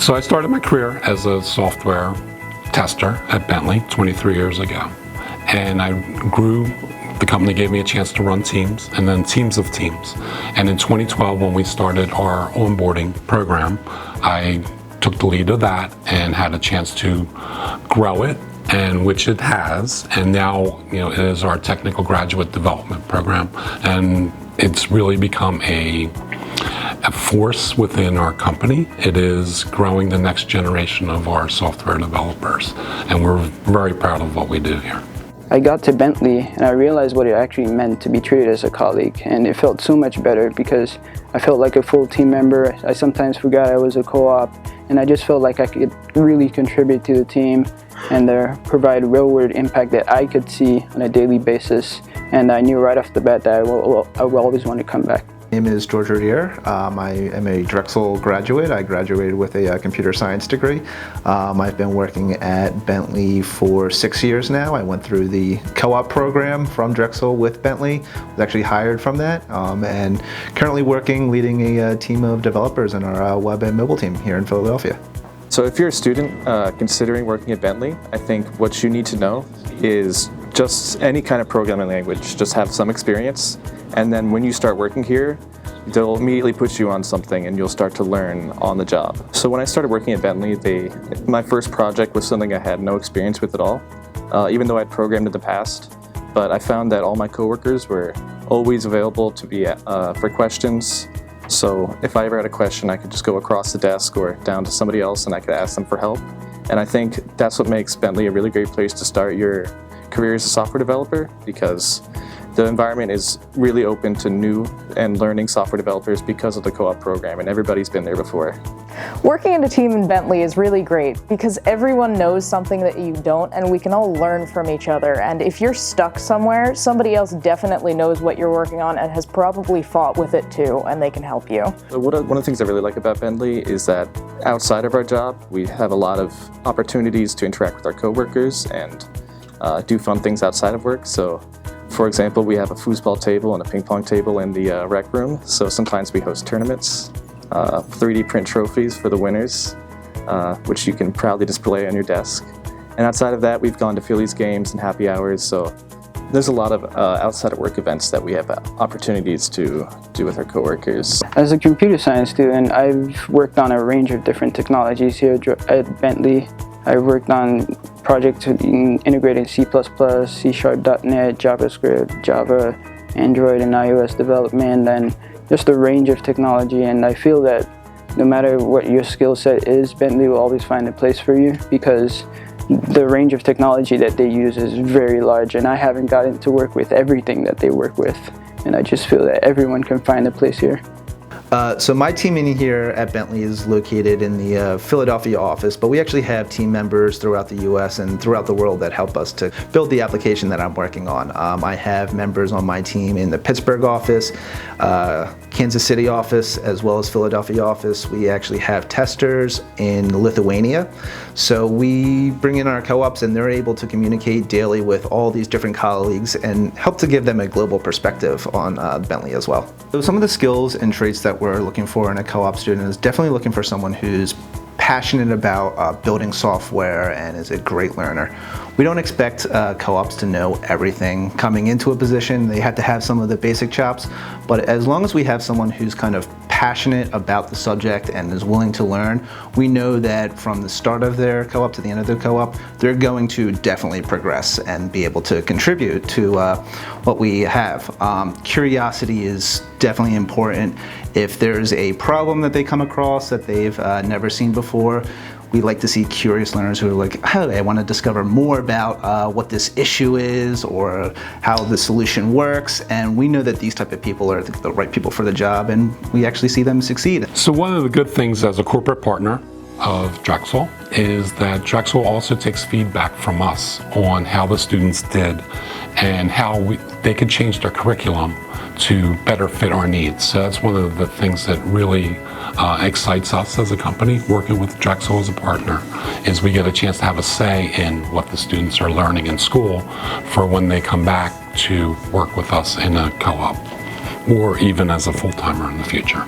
So I started my career as a software tester at Bentley 23 years ago. And I grew, the company gave me a chance to run teams and then teams of teams. And in 2012, when we started our onboarding program, I took the lead of that and had a chance to grow it, and which it has. And now, it is our technical graduate development program. And it's really become a force within our company. It is growing the next generation of our software developers. And we're very proud of what we do here. I got to Bentley and I realized what it actually meant to be treated as a colleague, and it felt so much better because I felt like a full team member. I sometimes forgot I was a co-op, and I just felt like I could really contribute to the team and provide real-world impact that I could see on a daily basis, and I knew right off the bat that I will always want to come back. My name is George Rodier. I am a Drexel graduate. I graduated with a computer science degree. I've been working at Bentley for 6 years now. I went through the co-op program from Drexel with Bentley. I was actually hired from that, and currently leading a team of developers in our web and mobile team here in Philadelphia. So if you're a student considering working at Bentley, I think what you need to know is just any kind of programming language. Just have some experience, and then when you start working here, they'll immediately put you on something and you'll start to learn on the job. So when I started working at Bentley, my first project was something I had no experience with at all, even though I'd programmed in the past. But I found that all my coworkers were always available to be for questions. So if I ever had a question, I could just go across the desk or down to somebody else and I could ask them for help. And I think that's what makes Bentley a really great place to start your career as a software developer, because the environment is really open to new and learning software developers because of the co-op program, and everybody's been there before. Working in a team in Bentley is really great because everyone knows something that you don't, and we can all learn from each other. And if you're stuck somewhere, somebody else definitely knows what you're working on and has probably fought with it too, and they can help you. So one of the things I really like about Bentley is that outside of our job, we have a lot of opportunities to interact with our coworkers and do fun things outside of work. So, for example, we have a foosball table and a ping pong table in the rec room. So sometimes we host tournaments, 3D print trophies for the winners, which you can proudly display on your desk. And outside of that, we've gone to Phillies games and happy hours. So there's a lot of outside of work events that we have opportunities to do with our coworkers. As a computer science student, I've worked on a range of different technologies here at Bentley. I've worked on projects integrating C++, C#.NET, JavaScript, Java, Android and iOS development, and just a range of technology. And I feel that no matter what your skill set is, Bentley will always find a place for you because the range of technology that they use is very large, and I haven't gotten to work with everything that they work with. And I just feel that everyone can find a place here. So my team in here at Bentley is located in the Philadelphia office, but we actually have team members throughout the US and throughout the world that help us to build the application that I'm working on. I have members on my team in the Pittsburgh office, Kansas City office, as well as Philadelphia office. We actually have testers in Lithuania. So we bring in our co-ops and they're able to communicate daily with all these different colleagues and help to give them a global perspective on Bentley as well. So some of the skills and traits that we're looking for in a co-op student is definitely looking for someone who's passionate about building software and is a great learner. We don't expect co-ops to know everything coming into a position. They have to have some of the basic chops, but as long as we have someone who's kind of passionate about the subject and is willing to learn, we know that from the start of their co-op to the end of their co-op, they're going to definitely progress and be able to contribute to what we have. Curiosity is definitely important. If there's a problem that they come across that they've never seen before, we like to see curious learners who are like, oh, I want to discover more about what this issue is or how the solution works. And we know that these type of people are the right people for the job, and we actually see them succeed. So one of the good things as a corporate partner of Drexel is that Drexel also takes feedback from us on how the students did and how they could change their curriculum to better fit our needs. So that's one of the things that really excites us as a company, working with Drexel as a partner, is we get a chance to have a say in what the students are learning in school for when they come back to work with us in a co-op or even as a full-timer in the future.